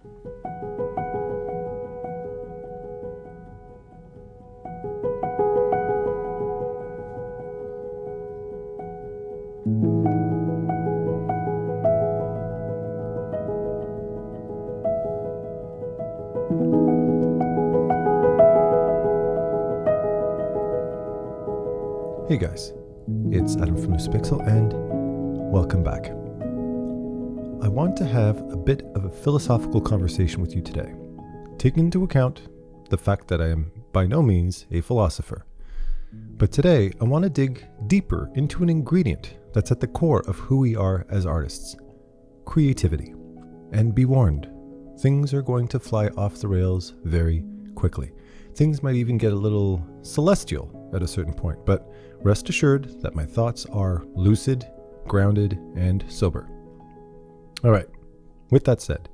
Hey guys, it's Adam from Loosepixel and welcome back. I want to have a bit of a philosophical conversation with you today, taking into account the fact that I am by no means a philosopher. But today I want to dig deeper into an ingredient that's at the core of who we are as artists: creativity. And be warned, things are going to fly off the rails very quickly. Things might even get a little celestial at a certain point, but rest assured that my thoughts are lucid, grounded, and sober. All right, with that said,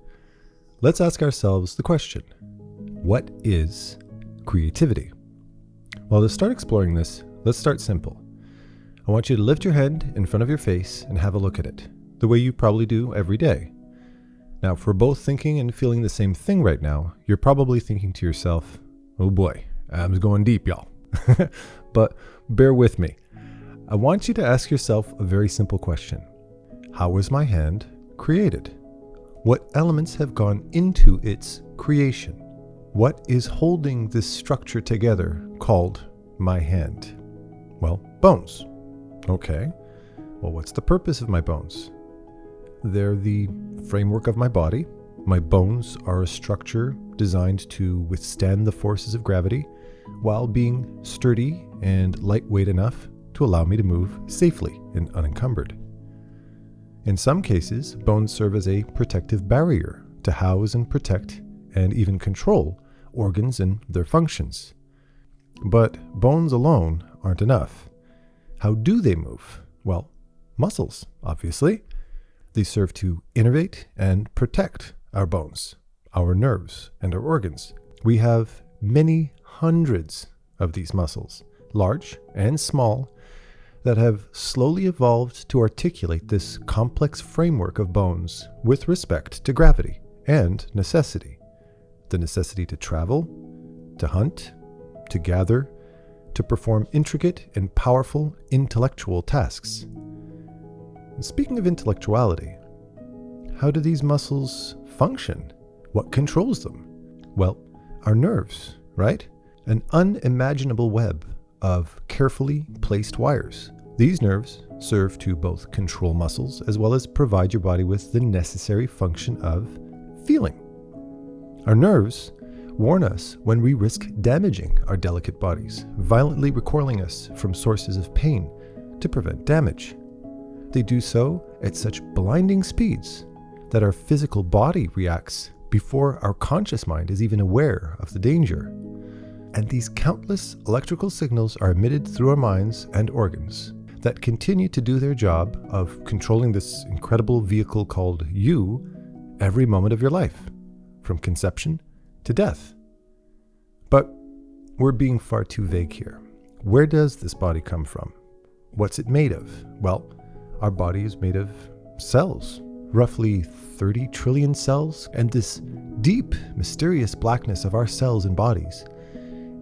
let's ask ourselves the question: what is creativity? Well, to start exploring this, let's start simple. I want you to lift your hand in front of your face and have a look at it, the way you probably do every day. Now, if we're both thinking and feeling the same thing right now, you're probably thinking to yourself, oh boy, I'm going deep, y'all. But bear with me. I want you to ask yourself a very simple question. How was my hand created? What elements have gone into its creation? What is holding this structure together called my hand? Well, bones. Okay. Well, what's the purpose of my bones? They're the framework of my body. My bones are a structure designed to withstand the forces of gravity while being sturdy and lightweight enough to allow me to move safely and unencumbered. In some cases, bones serve as a protective barrier to house and protect and even control organs and their functions. But bones alone aren't enough. How do they move? Well, muscles, obviously. They serve to innervate and protect our bones, our nerves, and our organs. We have many hundreds of these muscles, large and small, that have slowly evolved to articulate this complex framework of bones with respect to gravity and necessity. The necessity to travel, to hunt, to gather, to perform intricate and powerful intellectual tasks. And speaking of intellectuality, how do these muscles function? What controls them? Well, our nerves, right? An unimaginable web of carefully placed wires. These nerves serve to both control muscles as well as provide your body with the necessary function of feeling. Our nerves warn us when we risk damaging our delicate bodies, violently recoiling us from sources of pain to prevent damage. They do so at such blinding speeds that our physical body reacts before our conscious mind is even aware of the danger. And these countless electrical signals are emitted through our minds and organs that continue to do their job of controlling this incredible vehicle called you every moment of your life, from conception to death. But we're being far too vague here. Where does this body come from? What's it made of? Well, our body is made of cells, roughly 30 trillion cells, and this deep, mysterious blackness of our cells and bodies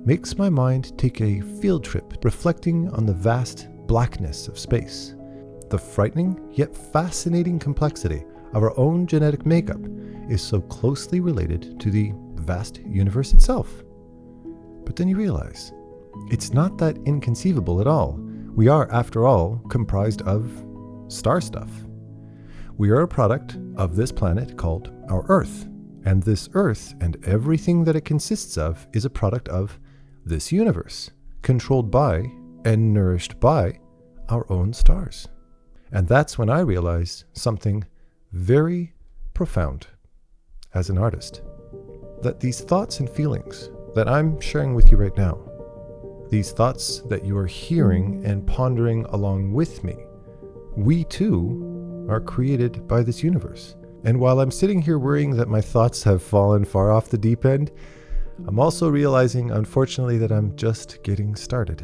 makes my mind take a field trip reflecting on the vast blackness of space. The frightening yet fascinating complexity of our own genetic makeup is so closely related to the vast universe itself. But then you realize, it's not that inconceivable at all. We are, after all, comprised of star stuff. We are a product of this planet called our Earth, and this Earth and everything that it consists of is a product of this universe, controlled by and nourished by our own stars. And that's when I realized something very profound as an artist. That these thoughts and feelings that I'm sharing with you right now, these thoughts that you are hearing and pondering along with me, we too are created by this universe. And while I'm sitting here worrying that my thoughts have fallen far off the deep end, I'm also realizing, unfortunately, that I'm just getting started.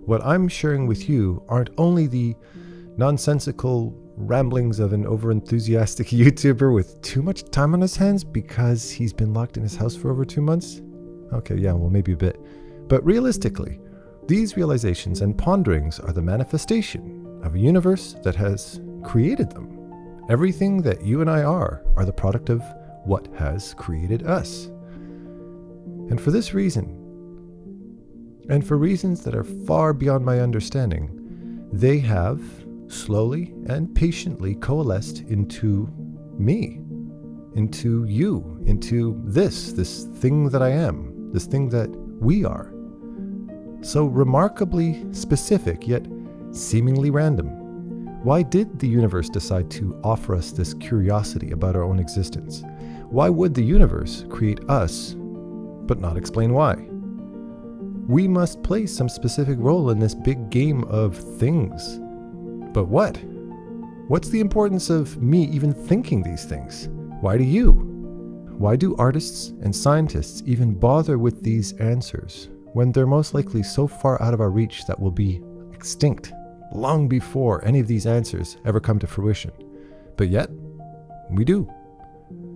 What I'm sharing with you aren't only the nonsensical ramblings of an overenthusiastic YouTuber with too much time on his hands because he's been locked in his house for over 2 months? Okay, yeah, well, maybe a bit. But realistically, these realizations and ponderings are the manifestation of a universe that has created them. Everything that you and I are the product of what has created us. And for this reason, and for reasons that are far beyond my understanding, they have slowly and patiently coalesced into me, into you, into this thing that I am, this thing that we are. So remarkably specific, yet seemingly random. Why did the universe decide to offer us this curiosity about our own existence? Why would the universe create us, but not explain why? We must play some specific role in this big game of things. But what? What's the importance of me even thinking these things? Why do you? Why do artists and scientists even bother with these answers when they're most likely so far out of our reach that we'll be extinct long before any of these answers ever come to fruition? But yet, we do.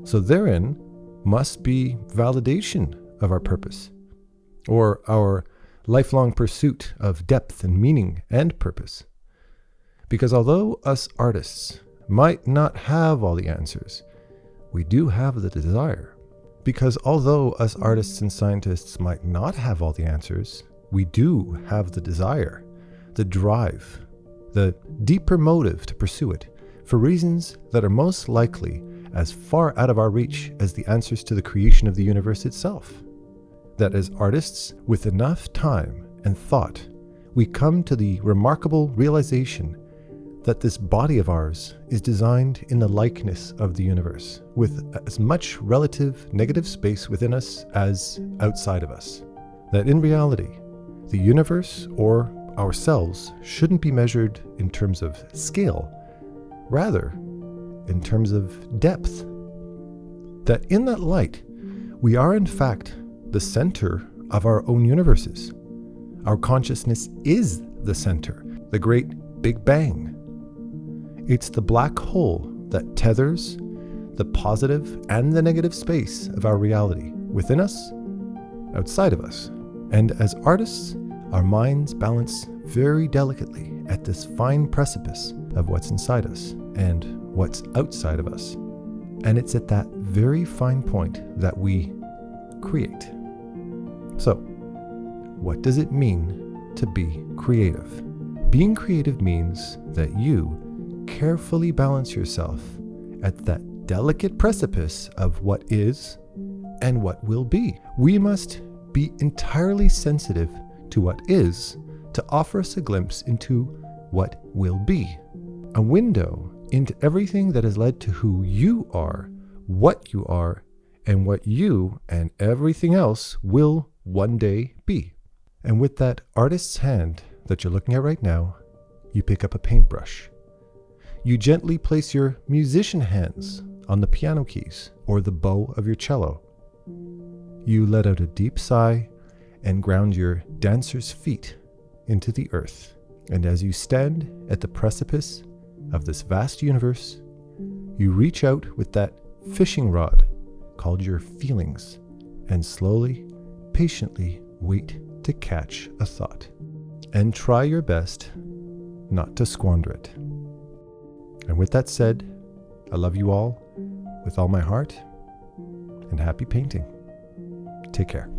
So therein must be validation of our purpose, or our lifelong pursuit of depth and meaning and purpose. Because although us artists might not have all the answers, we do have the desire. Because although us artists and scientists might not have all the answers, we do have the desire, the drive, the deeper motive to pursue it, for reasons that are most likely as far out of our reach as the answers to the creation of the universe itself. That as artists, with enough time and thought, we come to the remarkable realization that this body of ours is designed in the likeness of the universe, with as much relative negative space within us as outside of us. That in reality, the universe or ourselves shouldn't be measured in terms of scale, rather in terms of depth. That in that light, we are in fact the center of our own universes. Our consciousness is the center, the great Big Bang. It's the black hole that tethers the positive and the negative space of our reality within us, outside of us. And as artists, our minds balance very delicately at this fine precipice of what's inside us and what's outside of us. And it's at that very fine point that we create. So, what does it mean to be creative? Being creative means that you carefully balance yourself at that delicate precipice of what is and what will be. We must be entirely sensitive to what is to offer us a glimpse into what will be. A window into everything that has led to who you are, what you are, and what you and everything else will one day be. And with that artist's hand that you're looking at right now, you pick up a paintbrush. You gently place your musician hands on the piano keys or the bow of your cello. You let out a deep sigh and ground your dancer's feet into the earth. And as you stand at the precipice of this vast universe, you reach out with that fishing rod called your feelings and slowly, patiently wait to catch a thought. And try your best not to squander it. And with that said, I love you all with all my heart, and happy painting. Take care.